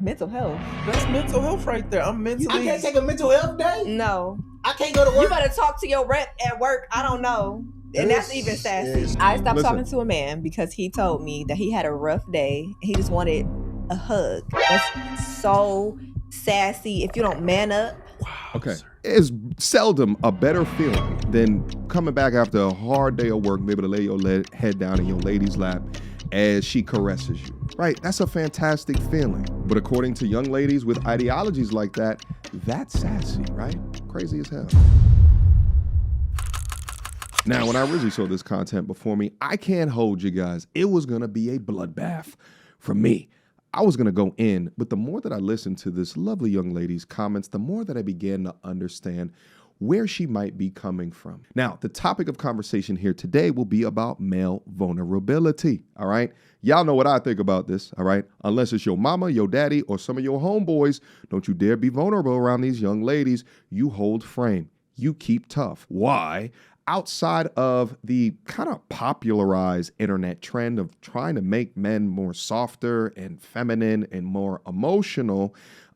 Mental health. That's mental health right there. I'm mentally. I can't take a mental health day. No. I can't go to work. You better talk to your rep at work. I don't know. And that's even sassy. I stopped talking to a man because he told me that he had a rough day. He just wanted a hug. That's so sassy. If you don't man up. Wow. Okay. It's seldom a better feeling than coming back after a hard day of work, maybe to lay your head down in your lady's lap as she caresses you. Right? That's a fantastic feeling. But according to young ladies with ideologies like that, that's sassy, right? Crazy as hell. Now, when I originally saw this content before me, I can't hold you guys. It was going to be a bloodbath for me. I was going to go in, but the more that I listened to this lovely young lady's comments, the more that I began to understand where she might be coming from. Now, the topic of conversation here today will be about male vulnerability, all right? Y'all know what I think about this, all right? Unless it's your mama, your daddy, or some of your homeboys, don't you dare be vulnerable around these young ladies. You hold frame. You keep tough. Why? Outside of the kind of popularized internet trend of trying to make men more softer and feminine and more emotional,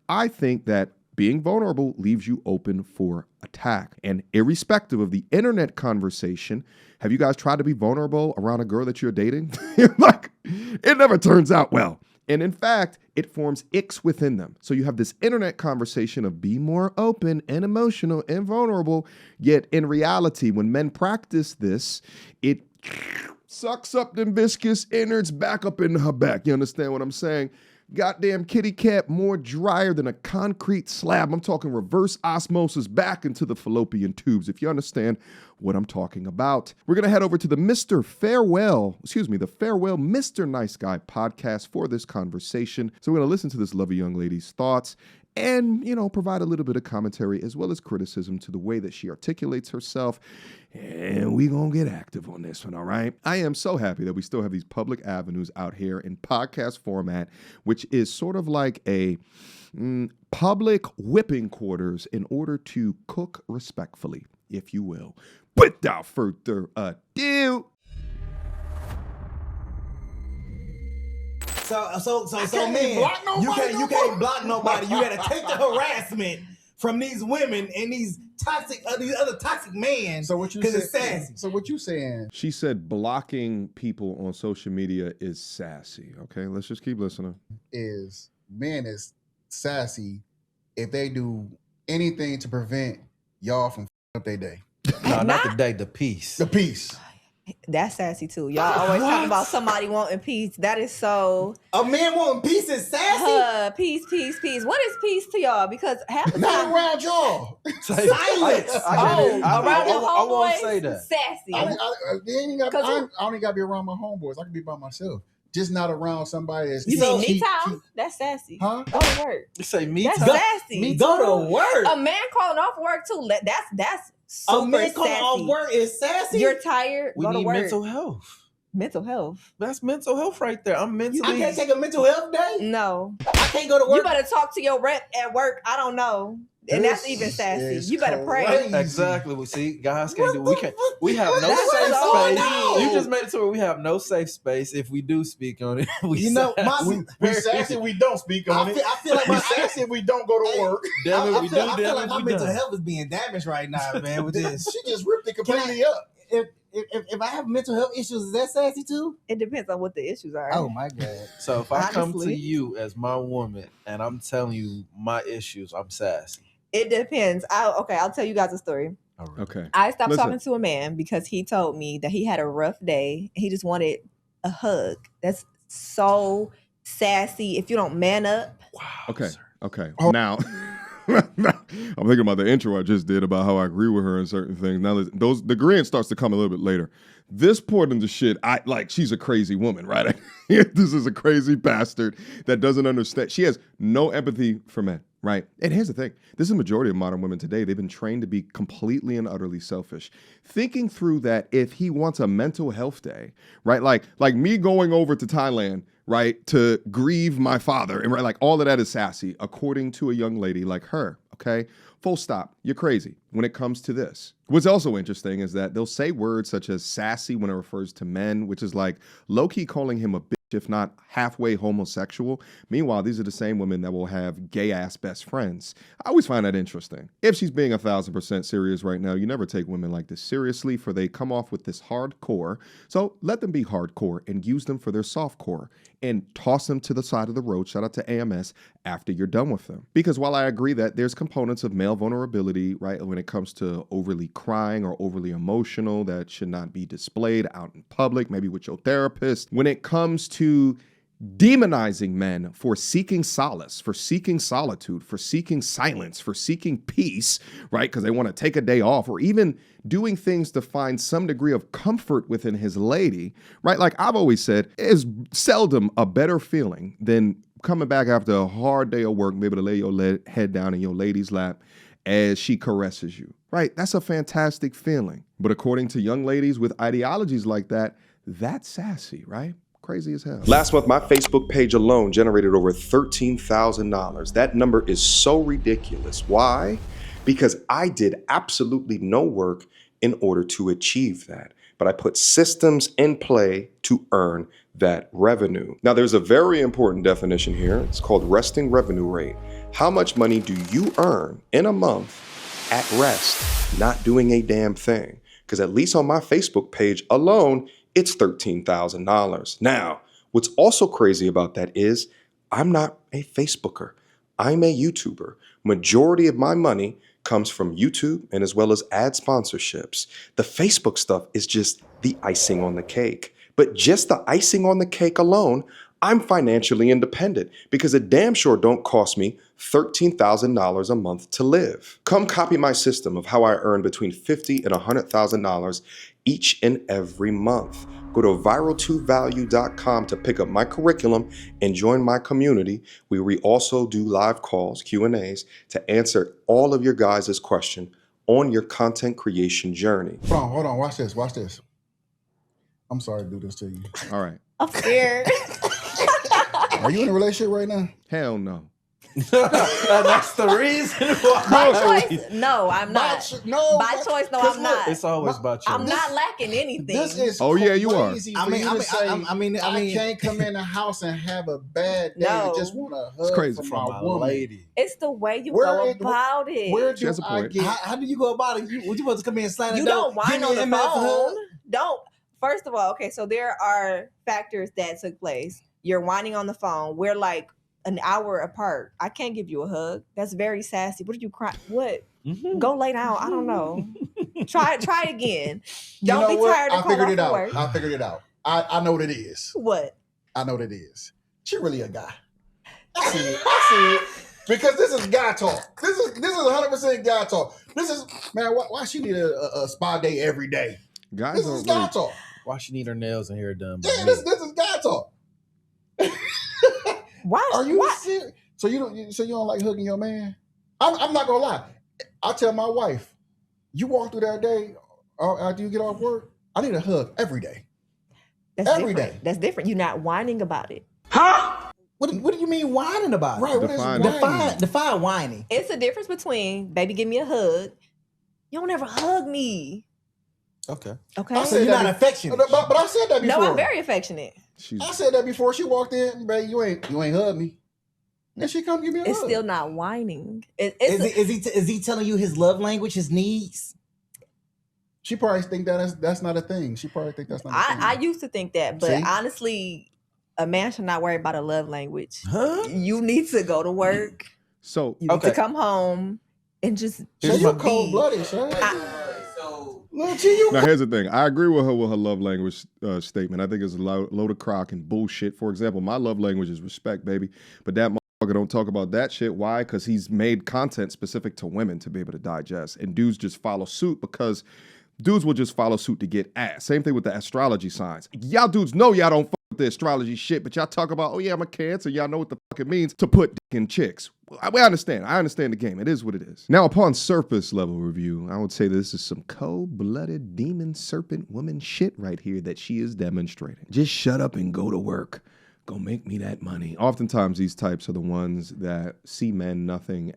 I think that being vulnerable leaves you open for attack. And irrespective of the internet conversation, have you guys tried to be vulnerable around a girl that you're dating? Like, it never turns out well. And in fact, it forms icks within them. So you have this internet conversation of be more open and emotional and vulnerable. Yet in reality, when men practice this, it sucks up them viscous innards back up in her back. You understand what I'm saying? Goddamn kitty cat, more drier than a concrete slab. I'm talking reverse osmosis back into the fallopian tubes, if you understand what I'm talking about. We're going to head over to the the Farewell Mr. Nice Guy podcast for this conversation. So we're going to listen to this lovely young lady's thoughts and, provide a little bit of commentary as well as criticism to the way that she articulates herself. And we gonna get active on this one, all right? I am so happy that we still have these public avenues out here in podcast format, which is sort of like a public whipping quarters in order to cook respectfully, if you will. Without further ado. So man, you can't block nobody. You gotta take the harassment from these women and these other toxic men. So what you saying? It's sassy. So what you saying? She said blocking people on social media is sassy. Okay, let's just keep listening. Is men is sassy if they do anything to prevent y'all from up their day. No, not the day, the peace. The peace. That's sassy too. Y'all always talking about somebody wanting peace. That is so. A man wanting peace is sassy. Peace. What is peace to y'all? Because half the Not time, around y'all. Silence. Around your I won't homeboys, say that. sassy. I only got to be around my homeboys. I can be by myself. Just not around somebody that's... You mean me time? That's sassy. Huh? Go to work. You say me That's time? sassy. Go to work. A man calling off work too. That's super A man calling sassy. off work is sassy. You're tired. We go to need work. mental health. Mental health. That's mental health right there. I'm mentally. I can't take a mental health day. No. I can't go to work. You better talk to your rep at work. I don't know. And that's even sassy. You better pray. Exactly. We see guys can't do. We have no That's safe so space. no. You just made it to where we have no safe space. If we do speak on it, we sassy if we don't speak on it. I feel like we sassy if we don't go to work. Damn it, we do. I feel Damn like it, my we mental don't. health is being damaged right now, man. With this, She just ripped it completely up. If I have mental health issues, is that sassy too? It depends on what the issues are. Oh my god! So if I come to Honestly. you as my woman and I'm telling you my issues, I'm sassy. It depends. I'll tell you guys a story. Okay. I stopped Listen. talking to a man because he told me that he had a rough day. He just wanted a hug. That's so sassy. If you don't man up. Wow. Okay. Okay. Now, I'm thinking about the intro I just did about how I agree with her in certain things. Now, the agreeing starts to come a little bit later. This part of the shit, she's a crazy woman, right? This is a crazy bastard that doesn't understand. She has no empathy for men, right? And here's the thing. This is the majority of modern women today. They've been trained to be completely and utterly selfish. Thinking through that if he wants a mental health day, right? Like me going over to Thailand, right, to grieve my father, and right, like all of that is sassy, according to a young lady like her, okay? Full stop. You're crazy when it comes to this. What's also interesting is that they'll say words such as sassy when it refers to men, which is like low-key calling him a bitch if not halfway homosexual. Meanwhile, these are the same women that will have gay-ass best friends. I always find that interesting. If she's being 1,000% serious right now, you never take women like this seriously, for they come off with this hardcore. So let them be hardcore and use them for their softcore and toss them to the side of the road, shout out to AMS, after you're done with them. Because while I agree that there's components of male vulnerability, right, when it comes to overly crying or overly emotional that should not be displayed out in public, maybe with your therapist, when it comes to demonizing men for seeking solace, for seeking solitude, for seeking silence, for seeking peace, right? Because they want to take a day off, or even doing things to find some degree of comfort within his lady, right? Like I've always said, is seldom a better feeling than coming back after a hard day of work, maybe to lay your head down in your lady's lap as she caresses you, right? That's a fantastic feeling. But according to young ladies with ideologies like that, that's sassy, right? Crazy as hell. Last month, my Facebook page alone generated over $13,000. That number is so ridiculous. Why? Because I did absolutely no work in order to achieve that. But I put systems in play to earn that revenue. Now, there's a very important definition here. It's called resting revenue rate. How much money do you earn in a month at rest, not doing a damn thing? Because at least on my Facebook page alone, it's $13,000. Now, what's also crazy about that is I'm not a Facebooker. I'm a YouTuber. Majority of my money comes from YouTube and as well as ad sponsorships. The Facebook stuff is just the icing on the cake. But just the icing on the cake alone, I'm financially independent because it damn sure don't cost me $13,000 a month to live. Come copy my system of how I earn between $50,000 and $100,000 each and every month. Go to viral2value.com to pick up my curriculum and join my community, where we also do live calls, Q&As, to answer all of your guys' questions on your content creation journey. Hold on, watch this. I'm sorry to do this to you. All right. I'm scared. Are you in a relationship right now? Hell no. That's the reason why. By choice, no, I'm not. By choice, no, I'm not. It's always about you. I'm not lacking anything. This is yeah, you are. I can't come in the house and have a bad day. No. Just want to hug It's crazy. from my woman. lady. It's the way you go about it. Where She has do a I point. get? How do you go about it? You supposed to come in and slam the You door? don't whine Give me on the an MF hug? phone. Don't. First of all, okay, so there are factors that took place. You're whining on the phone. We're like an hour apart. I can't give you a hug. That's very sassy. What are you crying? What? Mm-hmm. Go lay down. I don't know. Try again. You Don't know be what? tired of I figured it out. work. I figured it out. I know what it is. What? I know what it is. She really a guy. I see it. Because this is guy talk. This is 100% guy talk. This is, man, why she need a spa day every day? Guys This don't is guy really... talk. Why she need her nails and hair done? by Yeah, me? this is guy talk. Why? Are you why? serious? So you don't like hugging your man? I'm not gonna lie. I tell my wife, you walk through that day after you get off work, I need a hug every day. That's every different. day. That's different. You're not whining about it. Huh? What do you mean whining about? Right? What is Define whining? Define whining. It's a difference between, baby, give me a hug. You don't ever hug me. Okay. Okay? I So said you're that not affectionate. But I said that before. No, I'm very affectionate. I said that before she walked in, baby. You ain't hug me. And she come give me a It's hug. still not whining. Is he telling you his love language, his needs? She probably think that's not a thing. She probably think that's not a thing. I used to think that, but See? honestly, a man should not worry about a love language. Huh? You need to go to work. So You need Okay. to come home and just So Here's you my- cold-blooded, son. Little G, you now here's the thing. I agree with her love language statement. I think it's a load of crock and bullshit. For example, my love language is respect, baby. But that motherfucker don't talk about that shit. Why? Because he's made content specific to women to be able to digest. And dudes just follow suit because dudes will just follow suit to get ass. Same thing with the astrology signs. Y'all dudes know y'all don't fuck with the astrology shit, but y'all talk about, oh yeah, I'm a Cancer. Y'all know what the fuck it means to put dick in chicks. We understand. I understand the game. It is what it is. Now, upon surface level review, I would say this is some cold-blooded demon serpent woman shit right here that she is demonstrating. Just shut up and go to work. go make me that money. Oftentimes, these types are the ones that see men nothing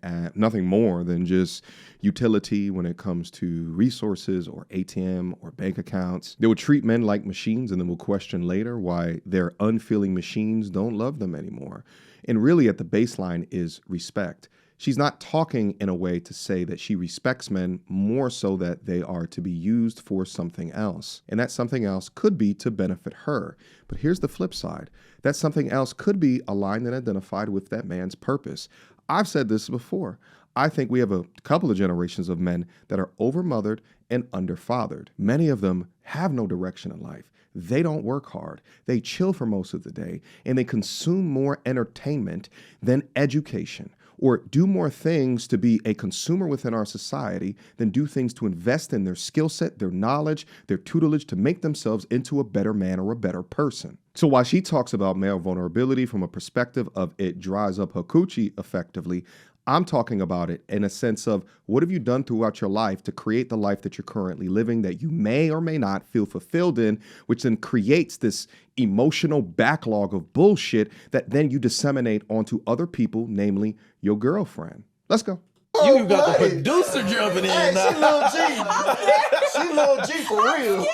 more than just utility when it comes to resources or ATM or bank accounts. They will treat men like machines and then will question later why their unfeeling machines don't love them anymore. And really, at the baseline is respect. She's not talking in a way to say that she respects men, more so that they are to be used for something else. And that something else could be to benefit her. But here's the flip side. That something else could be aligned and identified with that man's purpose. I've said this before. I think we have a couple of generations of men that are overmothered and underfathered. Many of them have no direction in life. They don't work hard. They chill for most of the day, and they consume more entertainment than education, or do more things to be a consumer within our society than do things to invest in their skill set, their knowledge, their tutelage to make themselves into a better man or a better person. So while she talks about male vulnerability from a perspective of it dries up her coochie effectively, I'm talking about it in a sense of what have you done throughout your life to create the life that you're currently living that you may or may not feel fulfilled in, which then creates this emotional backlog of bullshit that then you disseminate onto other people, namely your girlfriend. Let's go. You got the producer jumping in Hey, now. she Lil G. She Lil G for real.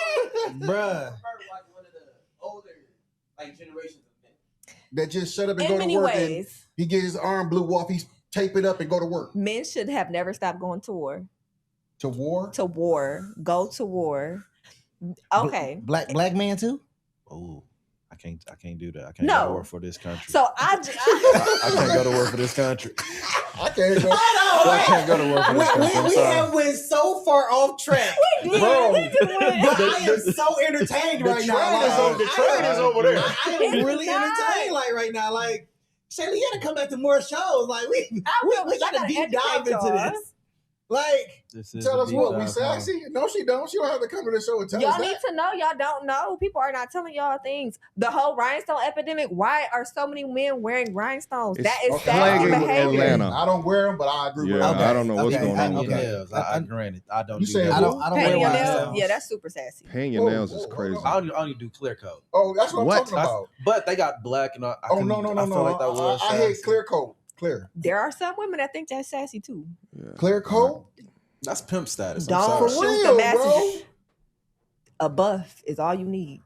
Bruh. Like one of the older generations of men. That just shut up and In go to many work ways, and he get his arm blew off, he tape it up and go to work. men should have never stopped going to war. To war? To war. Go to war. Okay. Black man too? Oh, I can't do that. I can't No. go to work for this country. So I can't go to work for this country. I can't go. I can't go to work for this country. I'm We sorry. have went so far off track. we Bro, did. We just went. But I am so entertained The right train now. is on- the train is over there. I am It's really not. entertained right now. Like, Shayla, you gotta come back to more shows. Like, we gotta deep dive into this. Like, This is Tell a us deep what, we dive, sassy? No, she don't. She don't have to come to the show and tell Y'all us need that. to know. Y'all don't know. People are not telling y'all things. The whole rhinestone epidemic. Why are so many men wearing rhinestones? It's that is okay. sassy plaguing behavior. Atlanta. I don't wear them, but I agree with Yeah, that. I don't know what's going on with Okay. that. Nails. I granted, I don't You do said that. I don't Painting wear your rhinestones. nails. Yeah, that's super sassy. Painting your Whoa, nails whoa, is whoa, crazy. I only do clear coat. Oh, that's what What? I'm talking about. But they got black and I Oh, couldn't- no. I feel like that was I hate sassy. clear coat. Clear. There are some women that think that's sassy too. Yeah. Clear coat? That's pimp status. I'm Don't sorry. shoot real, the messenger. bro. A buff is all you need.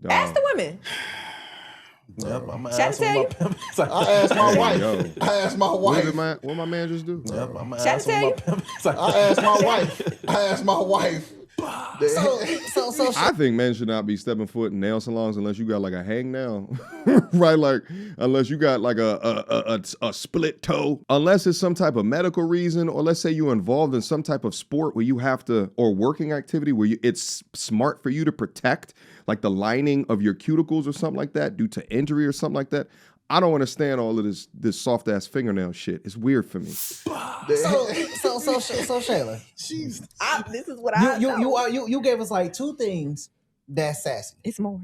Dog. Ask the women. Yep, I'm gonna Should I ask one tell of my pimp. I asked my Hey, wife. yo. I asked my What wife. did what my man just do? Yep, I'm gonna Should I ask one of my tell pimp. I asked my wife. I asked my wife. So I think men should not be stepping foot in nail salons unless you got like a hangnail, right? Like unless you got like a split toe, unless it's some type of medical reason, or let's say you're involved in some type of sport where you have to, or working activity where it's smart for you to protect like the lining of your cuticles or something like that due to injury or something like that. I don't understand all of this soft ass fingernail shit. It's weird for me. so Shayla, This is what I know. you gave us like two things that's sassy. It's more.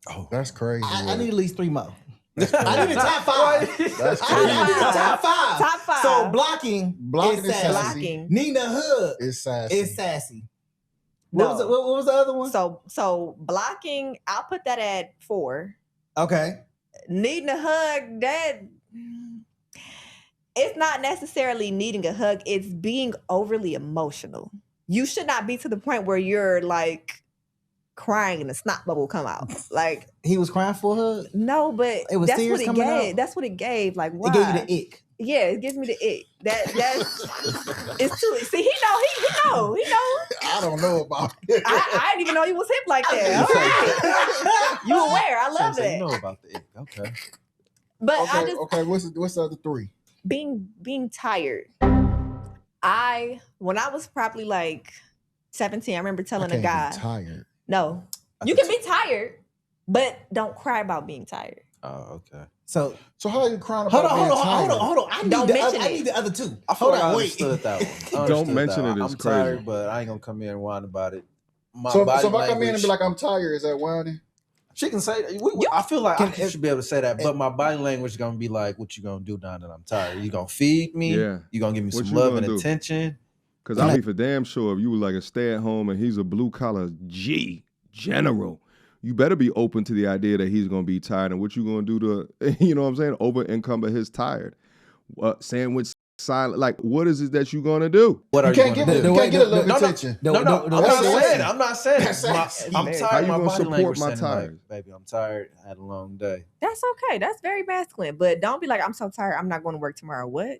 Oh, That's crazy. I need at least three more. That's I need a top five. That's I need a crazy. top five. Top five. So blocking is is sassy. sassy. Blocking. Nina Hood It's sassy. is sassy. No. What was the other one? So blocking, I'll put that at 4. Okay. Needing a hug, that it's not necessarily needing a hug, it's being overly emotional. You should not be to the point where you're like crying and a snot bubble come out. Like, He was crying for her. no, but It was that's tears what it coming gave. out? That's what it gave. Like, why? It gave you the ick. Yeah, it gives me the ick. That's it's too. See, he know. I don't know about it. I didn't even know he was hip like that. All right. You aware? I love You that. know about the okay. But I Okay, just okay. What's the other three? being tired. When I was probably like 17, I remember telling a guy, tired. no, you can be tired, but don't cry about being tired. Oh, okay. So So how are you crying hold about on. being tired? I Don't mention I it. need the other two. I feel Hold like I on, wait. understood that one. I Don't understood mention that it, one. it's I'm crazy. tired, but I ain't gonna come here and whine about it. My So body if I come in and language- be like, I'm tired, is that whining? she can say that. I feel like I Can- should be able to say that, but my body language is gonna be like, "What you gonna do now that I'm tired? You gonna feed me? Yeah. You gonna give me What some you love gonna and do? attention?" Cause I'll be for damn sure if you were like a stay at home and he's a blue collar general you better be open to the idea that he's going to be tired and what you going to do to, you know what I'm saying, over encumber his tired. Sandwich silent, like what is it that you going to do? What are you going to do? You can't get a little attention. I'm not saying I'm tired. How you my gonna body support language my saying, like, tired? baby, I'm tired. I had a long day. That's okay. That's very masculine. But don't be like, I'm so tired. I'm not going to work tomorrow. What?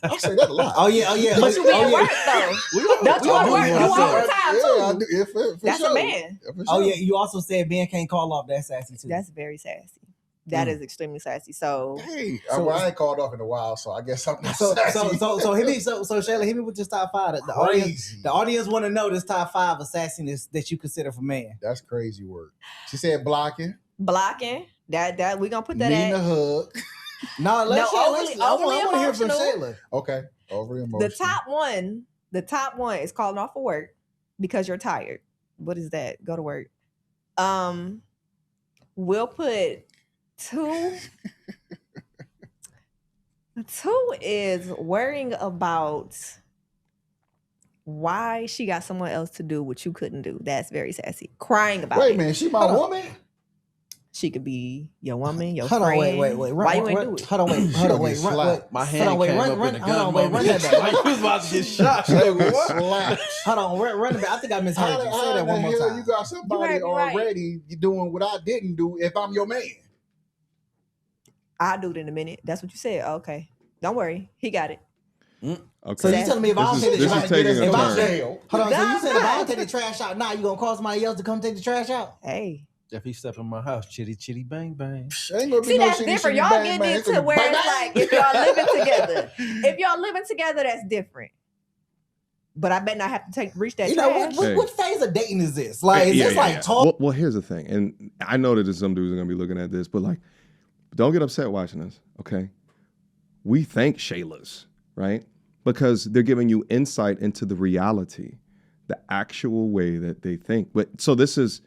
I say that a lot. Oh yeah. But you be at work though. Don't you at work? You all the time too. Yeah, I do. For That's sure. a man. Yeah, for Oh sure. yeah. You also said men can't call off. That's sassy too. That's very sassy. That is extremely sassy. So, Hey, So- I ain't called off in a while, so I guess I'm not So sassy. Shayla, hit me with this top 5. The audience want to know this top 5 of sassiness that you consider for man. That's crazy work. She said blocking. blocking. That we gonna put that Needing a at hug. No, overly I want to hear from emotional. Shayla. Okay. Over emotional. the top one is calling off for work because you're tired. What is that? Go to work. We'll put 2. 2 is worrying about why she got someone else to do what you couldn't do. That's very sassy. Crying about Wait it. a minute, she my woman? She could be your woman, your Hold on, friend. wait. Why you ain't do it? Hold on, wait. My hand came up in the gun moment. Run that back. Like you was about to get shot. Like, what? Slap. Hold on, run it back. I think I misheard you. Say that one more time. You got somebody You heard me already doing what I didn't do if I'm your man. I'll do it in a minute. That's what you said. Okay. Don't worry. He got it. Okay. So you telling me if I don't take the This trash is taking a if I turn. say- Hold on, so you said if I No. don't take the trash out now, you gonna call somebody else to come take the trash out? Hey. If he step in my house, chitty chitty bang bang. Ain't gonna be See, no that's shitty, different. shitty Y'all bang, getting bang. into gonna be where bang, it's bang. like if y'all living together. If y'all living together, that's different. But I bet not have to reach that You know, trash. what phase of dating is this? Like, is this like talk? Well, here's the thing, and I know that there's some dudes are gonna be looking at this, but like, don't get upset watching this, okay? We thank Shayla's, right? Because they're giving you insight into the reality, the actual way that they think. But so there's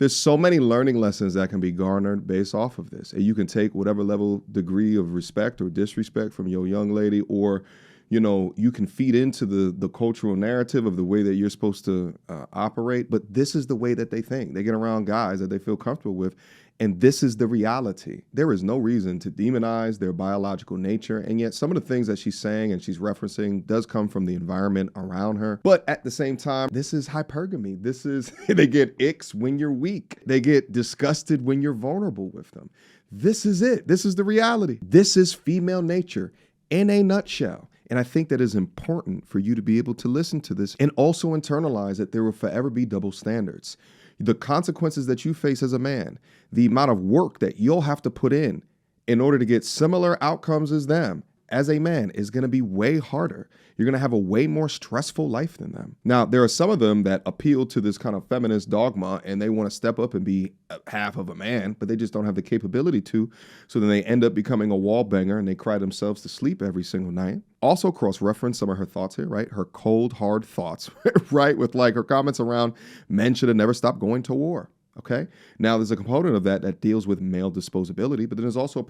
so many learning lessons that can be garnered based off of this. And you can take whatever level, degree of respect or disrespect from your young lady, or, you know, you can feed into the cultural narrative of the way that you're supposed to operate. But this is the way that they think. They get around guys that they feel comfortable with. And this is the reality. There is no reason to demonize their biological nature. And yet some of the things that she's saying and she's referencing does come from the environment around her. But at the same time, this is hypergamy. This is, they get icks when you're weak. They get disgusted when you're vulnerable with them. This is it. This is the reality. This is female nature in a nutshell. And I think that is important for you to be able to listen to this and also internalize that there will forever be double standards. The consequences that you face as a man, the amount of work that you'll have to put in order to get similar outcomes as them as a man is going to be way harder. You're going to have a way more stressful life than them. Now, there are some of them that appeal to this kind of feminist dogma and they want to step up and be half of a man, but they just don't have the capability to. So then they end up becoming a wall banger and they cry themselves to sleep every single night. Also cross-reference some of her thoughts here, right? Her cold, hard thoughts, right? With like her comments around men should have never stopped going to war. Okay. Now there's a component of that deals with male disposability, but then there's also a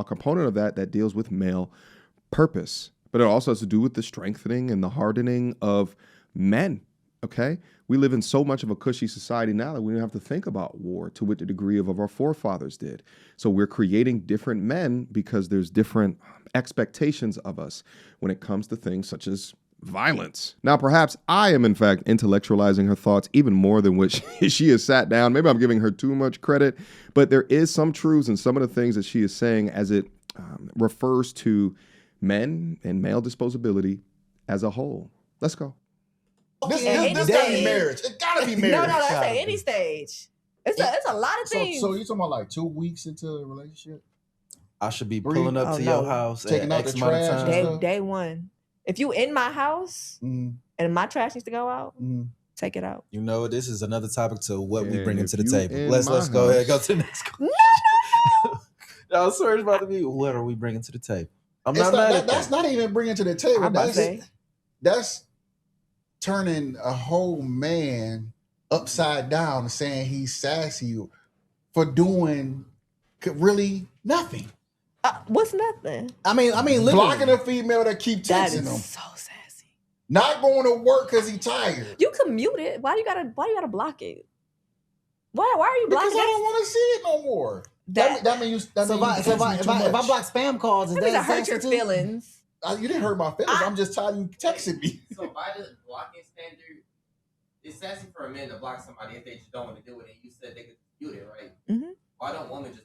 component of that deals with male purpose. But it also has to do with the strengthening and the hardening of men. Okay. We live in so much of a cushy society now that we don't have to think about war to what the degree of our forefathers did. So we're creating different men because there's different expectations of us when it comes to things such as violence. Now, perhaps I am, in fact, intellectualizing her thoughts even more than what she has sat down. Maybe I'm giving her too much credit, but there is some truths in some of the things that she is saying as it refers to men and male disposability as a whole. Let's go. This gotta be marriage. It gotta be marriage. No, that's at any stage. It's a lot of things. So you talking about like 2 weeks into a relationship? I should be pulling up to your house taking at out X the amount of trash and time. stuff? Day one. If you in my house and my trash needs to go out, take it out. You know, this is another topic to what we And bring if into the you table. in Let's my go ahead, go house- to the next. No, sorry about to be. What are we bringing to the table? I'm It's not mad at that's that. not even bringing to the table. I'm about to say. That's turning a whole man upside down and saying he's sassy for doing really nothing. What's nothing? I mean, literally. Blocking a female that keep That texting is him. so sassy. Not going to work because he tired. You can mute it. Why you gotta block it? Why are you blocking? Because I don't want to see it no more. That means you. So if I block spam calls, is that hurt your feelings? You didn't hurt my feelings. I'm just tired of you texting me. So by the blocking standard, it's sassy for a man to block somebody if they just don't want to do it. And you said they could dispute it, right? Mm-hmm. Why don't women just?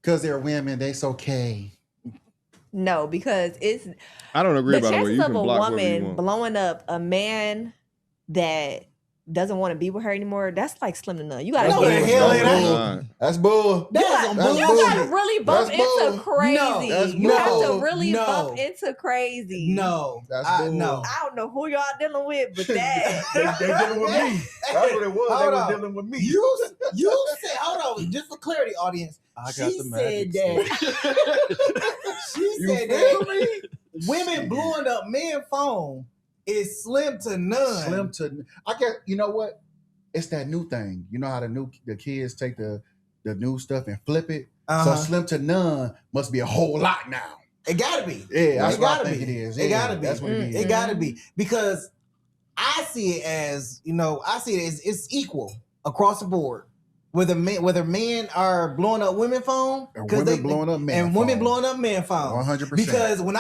Because they're women, they's okay. No, because it's. I don't agree the about the way you chances can of a block whoever you woman want. blowing up a man that doesn't want to be with her anymore. That's like slim to none. You gotta No, go. the hell it ain't. That's bull. That is some You bullshit. gotta really bump That's bull. into crazy. No, that's you have to bull. really No. bump into crazy. No, That's bull. no. I don't know who y'all dealing with, but that. they dealing with me. That's what it was. Hold They on. were dealing with me. You said, hold on, just for clarity, audience. I got She the said magic that. She said that women blowing up men's phone is slim to none. Slim to. I guess you know what? It's that new thing. You know how the kids take the new stuff and flip it. Uh-huh. So slim to none must be a whole lot now. It gotta be. Yeah, that's It what I gotta think be. it is. It Yeah, gotta be. That's what it is. It gotta be because I see it as it's equal across the board. Whether men are blowing up women phone And women blowing up men and women phone. blowing up men phone 100%. because when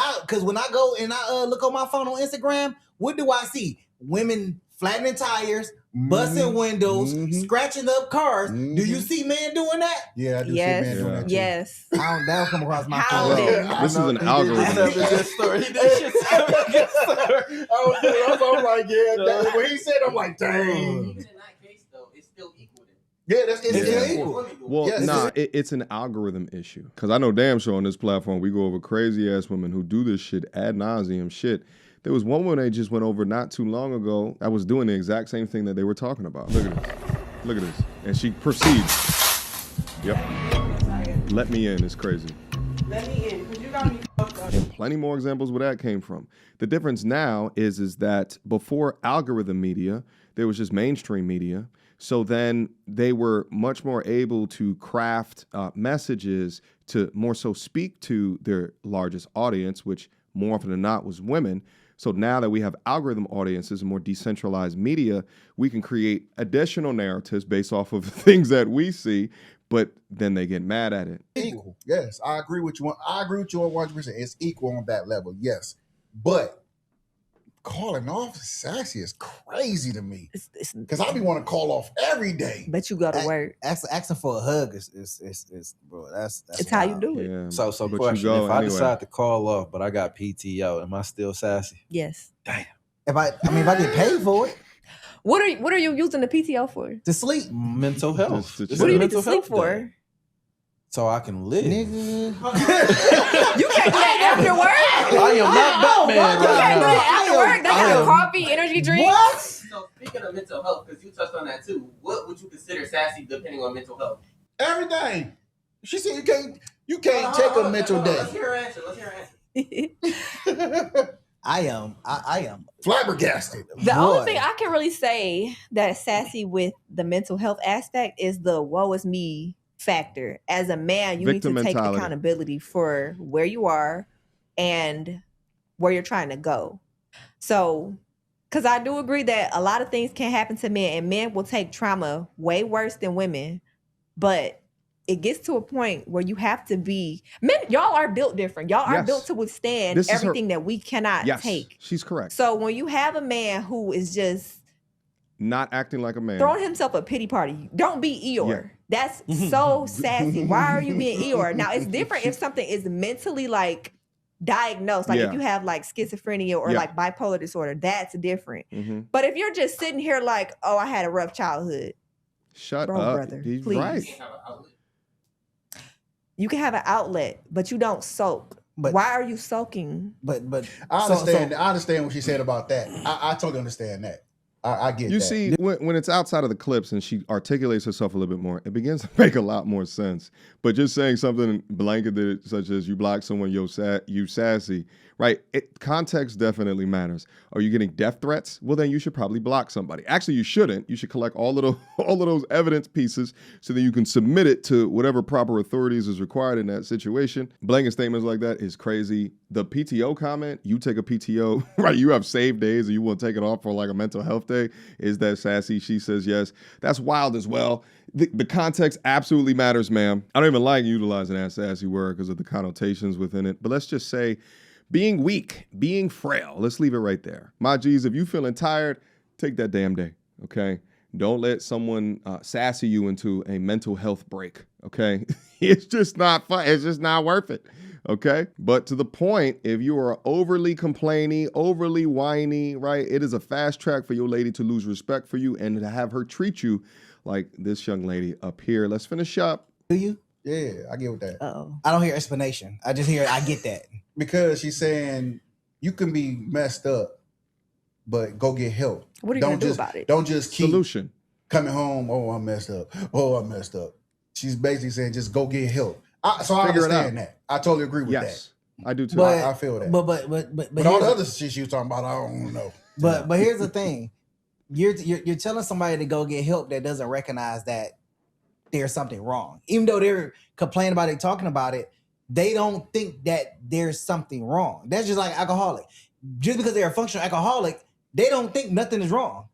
I go and I look on my phone on Instagram, what do I see? Women flattening tires, busting windows, scratching up cars. Do you see men doing that? Yeah, I do Yes. see men doing that too. Yes. That'll come across my How phone. dare This is an algorithm. That's a good story. He did shit. That's a good story. I was like, yeah. When he said, I'm like, dang. Even in that case, though, it's still equal. Yeah, that's It's it's equal. equal. Women do it. Well, Yes. nah, it's an algorithm issue. Because I know damn sure on this platform, we go over crazy ass women who do this shit ad nauseum shit. There was one woman they just went over not too long ago that was doing the exact same thing that they were talking about. Look at this. Look at this. And she proceeds. Yep. Let me in. It's crazy. Let me in, because you got me fucked up. And plenty more examples where that came from. The difference now is that before algorithm media, there was just mainstream media. So then they were much more able to craft messages to more so speak to their largest audience, which more often than not was women. So now that we have algorithm audiences and more decentralized media, we can create additional narratives based off of things that we see, but then they get mad at it. Equal. Yes, I agree with you. I agree with you 100%. It's equal on that level. Yes, but calling off sassy is crazy to me because I be want to call off every day. But you go to work. Asking for a hug is bro. That's It's how you wild. do it. Yeah. So But you question: go if I anyway. decide to call off, but I got PTO, am I still sassy? Yes. If I get paid for it What are you using the PTO for? to sleep, Mental health. Just to This chill. What do you is need to mental sleep health for? day. So I can live. nigga. You can't do that after work. I am not Batman You can't do right that after work. They got coffee, energy drink. What? So speaking of mental health, because you touched on that too, what would you consider sassy depending on mental health? Everything. She said you can't take a mental Let's day. hear her answer. Let's hear her answer. I am. Flabbergasted. The only Boy. thing I can really say that is sassy with the mental health aspect is the woe is me factor. As a man, you Victim need to take mentality. accountability for where you are and where you're trying to go. So, because I do agree that a lot of things can happen to men, and men will take trauma way worse than women, but it gets to a point where you have to be men. Y'all are built different. Y'all are Yes. built to withstand This is her- everything that we cannot Yes, take. she's correct. So when you have a man who is just Not acting like a man. throwing himself a pity party, don't be Eeyore. Yeah. That's so sassy. Why are you being Eeyore? Now it's different if something is mentally like diagnosed, like Yeah. if you have like schizophrenia or Yeah. like bipolar disorder, that's different. Mhm. But if you're just sitting here like, oh, I had a rough childhood, Shut Bro, up. brother, He's please. right. You can't have an outlet. you can have an outlet, but you don't soak. But- Why are you soaking? But I so- understand. I understand what she said about that. I totally understand that. I get You that. see, when it's outside of the clips and she articulates herself a little bit more, it begins to make a lot more sense. But just saying something blanketed, such as you block someone, you sassy, right? Context definitely matters. Are you getting death threats? Well, then you should probably block somebody. Actually, you shouldn't. You should collect all of those evidence pieces so that you can submit it to whatever proper authorities is required in that situation. Blanket statements like that is crazy. The PTO comment, you take a PTO, right? You have saved days and you want to take it off for like a mental health day. birthday. Is that sassy? She says yes. That's wild as well. The context absolutely matters, ma'am. I don't even like utilizing that sassy word because of the connotations within it. But let's just say being weak, being frail. Let's leave it right there. My G's, if you feeling tired, take that damn day, okay? Don't let someone sassy you into a mental health break, okay? It's just not fun. It's just not worth it, okay? But to the point, if you are overly complaining, overly whiny, right, it is a fast track for your lady to lose respect for you and to have her treat you like this young lady up here. Let's finish up. Do you? Yeah, I get with that. Uh-oh. I don't hear explanation. I just hear I get that. Because she's saying you can be messed up, but go get help. What are you going to do about it? Don't just keep Solution. coming home. Oh, I'm messed up. Oh, I'm messed up. She's basically saying just go get help. So I Figure it understand that. I totally agree with Yes, I do too. But- I feel that. But all here's the other shit she was talking about, I don't know. But here's the thing. You're telling somebody to go get help that doesn't recognize that there's something wrong. Even though they're complaining about it, talking about it, they don't think that there's something wrong. That's just like alcoholic. Just because they're a functional alcoholic, they don't think nothing is wrong.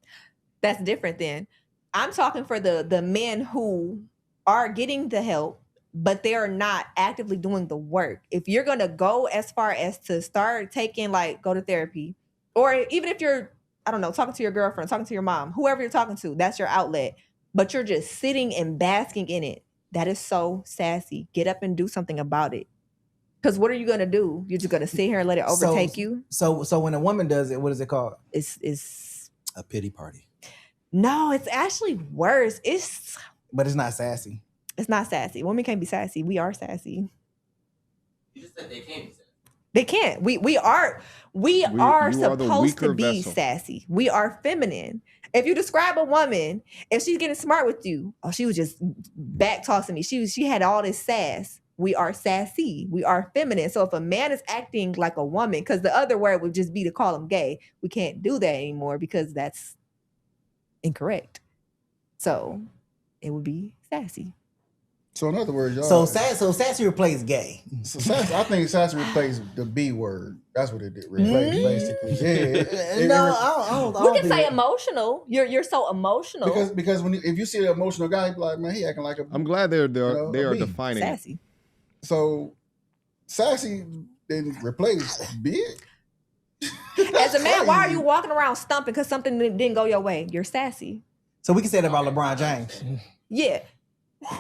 That's different then. I'm talking for the men who are getting the help, but they are not actively doing the work. If you're going to go as far as to start taking, like, go to therapy, or even if you're, I don't know, talking to your girlfriend, talking to your mom, whoever you're talking to, that's your outlet, but you're just sitting and basking in it. That is so sassy. Get up and do something about it. Because what are you going to do? You're just going to sit here and let it overtake you? So when a woman does it, what is it called? It's A pity party. No, it's actually worse. But it's not sassy. It's not sassy. Women can't be sassy. We are sassy. You just said they can't be sassy. They can't. We are you are the supposed to weaker be vessel. sassy. We are feminine. If you describe a woman, if she's getting smart with you, oh, she was just back tossing me. She had all this sass. We are sassy. We are feminine. So if a man is acting like a woman, because the other word would just be to call him gay, we can't do that anymore because that's incorrect. So it would be sassy. So in other words, y'all. So sassy replaced gay. I think sassy replaced the B word. That's what it did. Replace, basically. Yeah. I don't We can say think- emotional. You're so emotional. Because if you see an emotional guy, you be like, man, he acting like a. I'm glad they are a B. defining it. Sassy. So sassy didn't replace big. As a man, why are you walking around stumping because something didn't go your way? You're sassy. So we can say that about LeBron James. Yeah.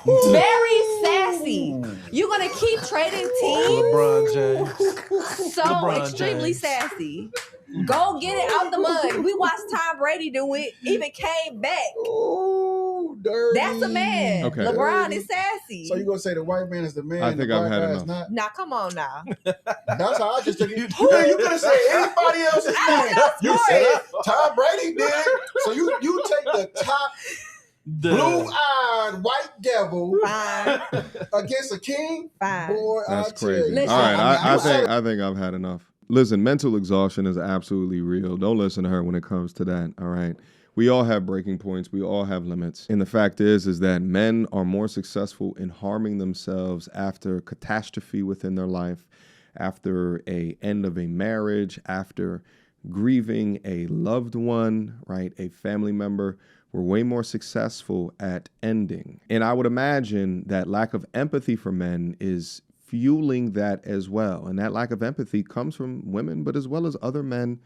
Very sassy. You're gonna keep trading teams. LeBron James. So LeBron extremely James. sassy. Go get it out the mud. We watched Tom Brady do it. Even came back. Oh, dirty. That's a man. Okay. LeBron is sassy. So you gonna say the white man is the man? I think the I've black had guy is enough. not? Now come on now. That's how I just took it. You could have said anybody else's name. You said Tom Brady did it. So you take the top blue-eyed white devil Fine. against a king. Fine. Boy, That's I tell crazy. you. Listen, All right, I'm- I think I've had enough. Listen, mental exhaustion is absolutely real. Don't listen to her when it comes to that. All right. We all have breaking points. We all have limits. And the fact is that men are more successful in harming themselves after catastrophe within their life, after a end of a marriage, after grieving a loved one, right? A family member. We're way more successful at ending. And I would imagine that lack of empathy for men is fueling that as well. And that lack of empathy comes from women, but as well as other men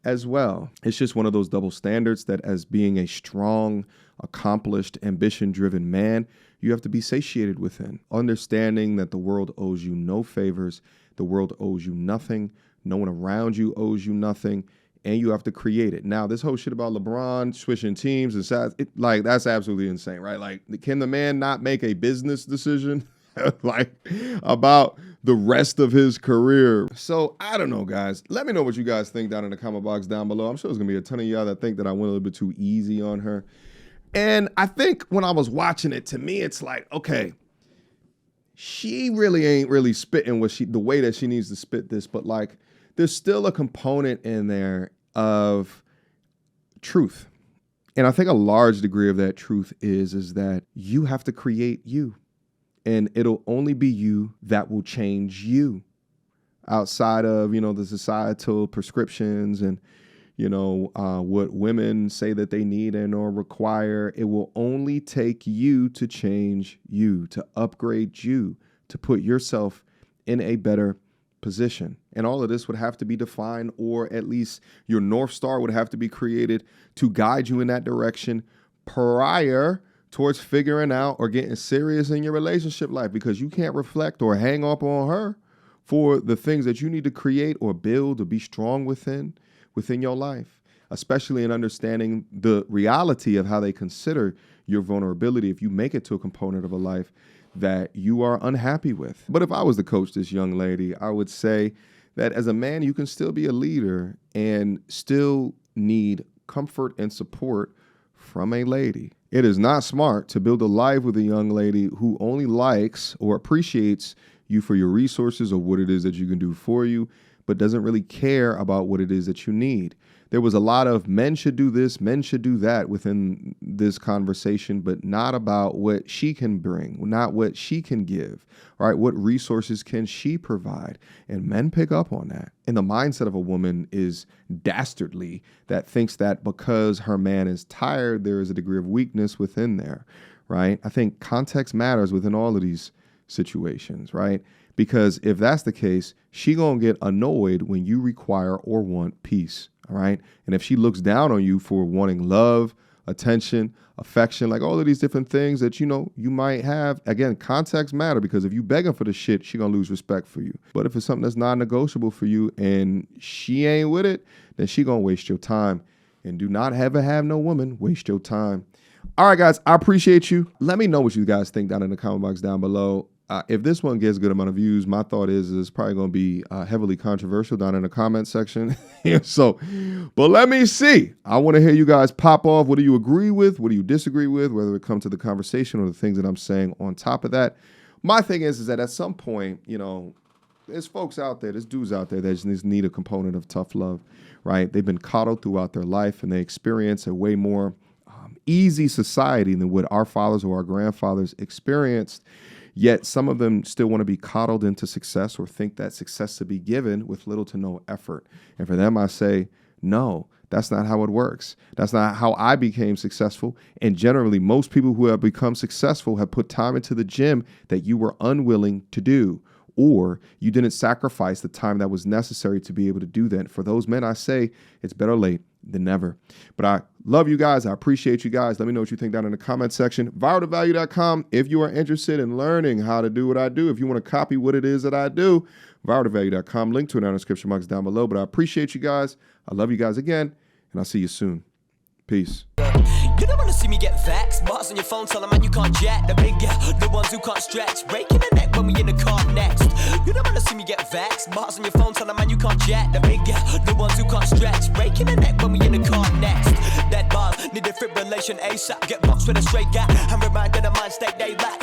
as well. It's just one of those double standards that as being a strong, accomplished, ambition-driven man, you have to be satiated within. Understanding that the world owes you no favors, the world owes you nothing, no one around you owes you nothing, and you have to create it. Now, this whole shit about LeBron switching teams and sides, that's absolutely insane, right? Like, can the man not make a business decision? Like about the rest of his career. So I don't know, guys. Let me know what you guys think down in the comment box down below. I'm sure there's gonna be a ton of y'all that think that I went a little bit too easy on her. And I think when I was watching it, to me, it's like, okay, she really ain't really spitting the way that she needs to spit this, but like there's still a component in there of truth. And I think a large degree of that truth is that you have to create you. And it'll only be you that will change you outside of, the societal prescriptions and, what women say that they need and or require. It will only take you to change you, to upgrade you, to put yourself in a better position. And all of this would have to be defined, or at least your North Star would have to be created to guide you in that direction prior towards figuring out or getting serious in your relationship life, because you can't reflect or hang up on her for the things that you need to create or build or be strong within your life, especially in understanding the reality of how they consider your vulnerability if you make it to a component of a life that you are unhappy with. But if I was to coach this young lady, I would say that as a man, you can still be a leader and still need comfort and support from a lady. It is not smart to build a life with a young lady who only likes or appreciates you for your resources or what it is that you can do for you, but doesn't really care about what it is that you need. There was a lot of men should do this, men should do that within this conversation, but not about what she can bring, not what she can give, all right? What resources can she provide? And men pick up on that. And the mindset of a woman is dastardly, that thinks that because her man is tired, there is a degree of weakness within there, right? I think context matters within all of these situations, right? Because if that's the case, she gonna get annoyed when you require or want peace, all right? And if she looks down on you for wanting love, attention, affection, like all of these different things that, you might have, again, context matter, because if you begging for the shit, she gonna lose respect for you. But if it's something that's non-negotiable for you and she ain't with it, then she gonna waste your time. And do not ever have no woman waste your time. All right, guys, I appreciate you. Let me know what you guys think down in the comment box down below. If this one gets a good amount of views, my thought is it's probably going to be heavily controversial down in the comment section. But let me see. I want to hear you guys pop off. What do you agree with? What do you disagree with? Whether it comes to the conversation or the things that I'm saying on top of that. My thing is that at some point, there's folks out there, there's dudes out there that just need a component of tough love, right? They've been coddled throughout their life and they experience a way more easy society than what our fathers or our grandfathers experienced. Yet some of them still want to be coddled into success or think that success to be given with little to no effort. And for them, I say, no, that's not how it works. That's not how I became successful. And generally, most people who have become successful have put time into the gym that you were unwilling to do, or you didn't sacrifice the time that was necessary to be able to do that. For those men, I say it's better late than never. But I love you guys. I appreciate you guys. Let me know what you think down in the comment section. ViralToValue.com if you are interested in learning how to do what I do. If you want to copy what it is that I do, ViralToValue.com. Link to it in the description box down below. But I appreciate you guys. I love you guys again, and I'll see you soon. Peace. You don't wanna see me get vexed. Bars on your phone, tell a man you can't jack. The big girl, the ones who can't stretch. Breaking the neck when we in the car next. You don't wanna see me get vexed. Bars on your phone, tell a man you can't jack. The big girl, the ones who can't stretch. Breaking the neck when we in the car next. That bars need defibrillation ASAP. Get boxed with a straight gap. I'm reminded of mind state they lack.